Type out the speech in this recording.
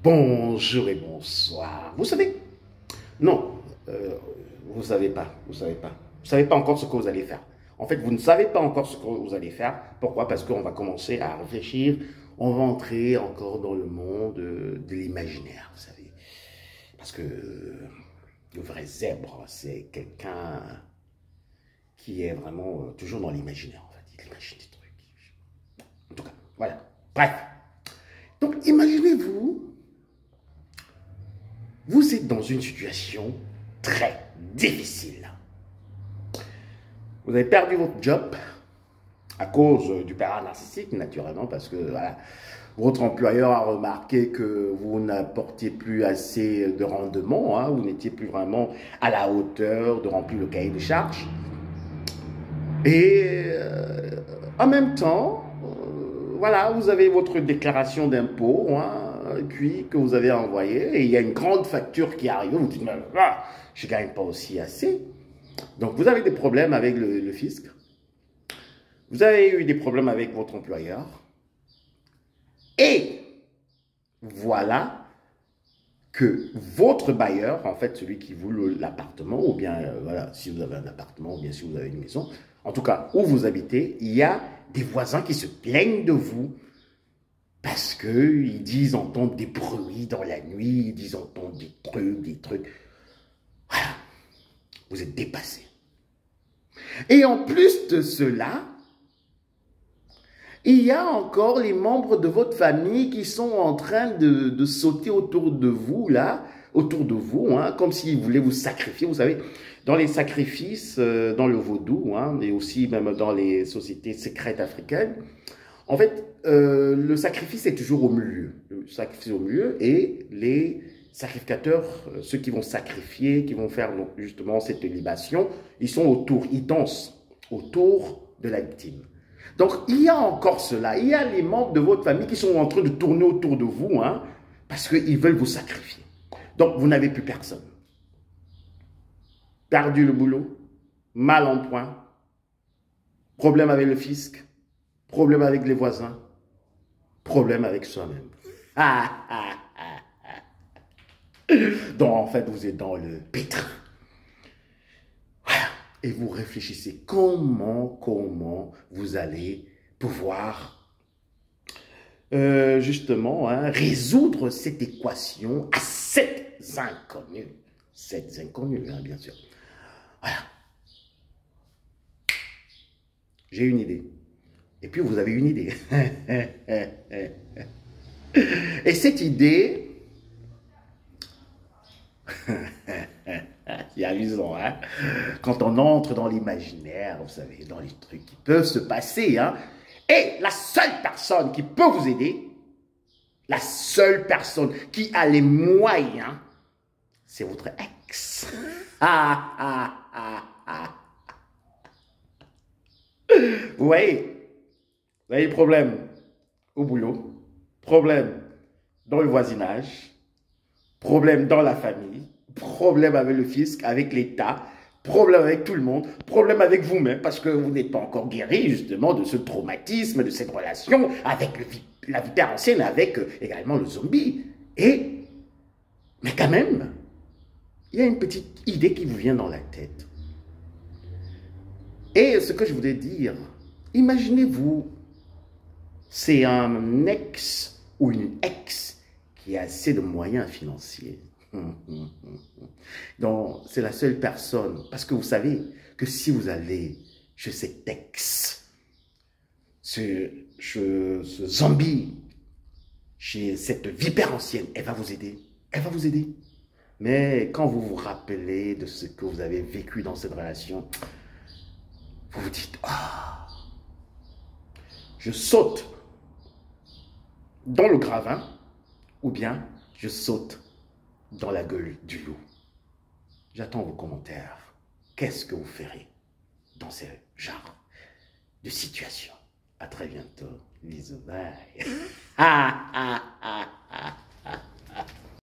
Bonjour et bonsoir. Vous savez, non, vous ne savez pas, vous ne savez pas. Vous ne savez pas encore ce que vous allez faire. En fait, vous ne savez pas encore ce que vous allez faire. Pourquoi? Parce qu'on va commencer à réfléchir. On va entrer encore dans le monde de l'imaginaire, vous savez. Parce que le vrai zèbre, c'est quelqu'un qui est vraiment toujours dans l'imaginaire, en fait. Il imagine des trucs. En tout cas, voilà. Bref. Donc, imaginez-vous, vous êtes dans une situation très difficile. Vous avez perdu votre job à cause du père narcissique, naturellement, parce que voilà, votre employeur a remarqué que vous n'apportiez plus assez de rendement, hein, vous n'étiez plus vraiment à la hauteur de remplir le cahier de charges. Et en même temps, voilà, vous avez votre déclaration d'impôt, hein, puis que vous avez envoyée, et il y a une grande facture qui arrive, vous dites, je ne gagne pas aussi assez. Donc vous avez des problèmes avec le fisc, vous avez eu des problèmes avec votre employeur, et voilà que votre bailleur, en fait celui qui vous loue l'appartement, ou bien voilà, si vous avez un appartement, ou bien si vous avez une maison, en tout cas où vous habitez, il y a des voisins qui se plaignent de vous parce qu'ils disent entendre des bruits dans la nuit, ils disent entendre des trucs. Voilà, vous êtes dépassé. Et en plus de cela, il y a encore les membres de votre famille qui sont en train de sauter autour de vous, là, hein, comme s'ils voulaient vous sacrifier. Vous savez, dans les sacrifices, dans le vaudou, hein, et aussi même dans les sociétés secrètes africaines, en fait, le sacrifice est toujours au milieu. Le sacrifice est au milieu et les sacrificateurs, ceux qui vont sacrifier, qui vont faire donc, justement cette libation, ils sont autour, ils dansent autour de la victime. Donc, il y a encore cela. Il y a les membres de votre famille qui sont en train de tourner autour de vous, hein, parce qu'ils veulent vous sacrifier. Donc, vous n'avez plus personne. Perdu le boulot, mal en point, problème avec le fisc, problème avec les voisins, problème avec soi-même. Donc, en fait, vous êtes dans le pétrin. Voilà. Et vous réfléchissez comment vous allez pouvoir, justement, hein, résoudre cette équation à sept inconnus. Sept inconnus, hein, bien sûr. Voilà. J'ai une idée. Et puis, vous avez une idée. Et cette idée, c'est amusant, hein? Quand on entre dans l'imaginaire, vous savez, dans les trucs qui peuvent se passer, hein? Et la seule personne qui peut vous aider, la seule personne qui a les moyens, c'est votre ex. Vous voyez le problème au boulot, problème dans le voisinage, problème dans la famille, problème avec le fisc, avec l'État, problème avec tout le monde, problème avec vous-même, parce que vous n'êtes pas encore guéri justement de ce traumatisme, de cette relation avec la vipère ancienne, avec également le zombie. Mais quand même, il y a une petite idée qui vous vient dans la tête. Et ce que je voulais dire, imaginez-vous, c'est un ex ou une ex qui a assez de moyens financiers. Donc, c'est la seule personne. Parce que vous savez que si vous allez chez cet ex, ce zombie, chez cette vipère ancienne, elle va vous aider. Elle va vous aider. Mais quand vous vous rappelez de ce que vous avez vécu dans cette relation, vous vous dites, ah, je saute dans le gravin ou bien je saute dans la gueule du loup. J'attends vos commentaires. Qu'est-ce que vous ferez dans ce genre de situation? À très bientôt. Bisous, bye.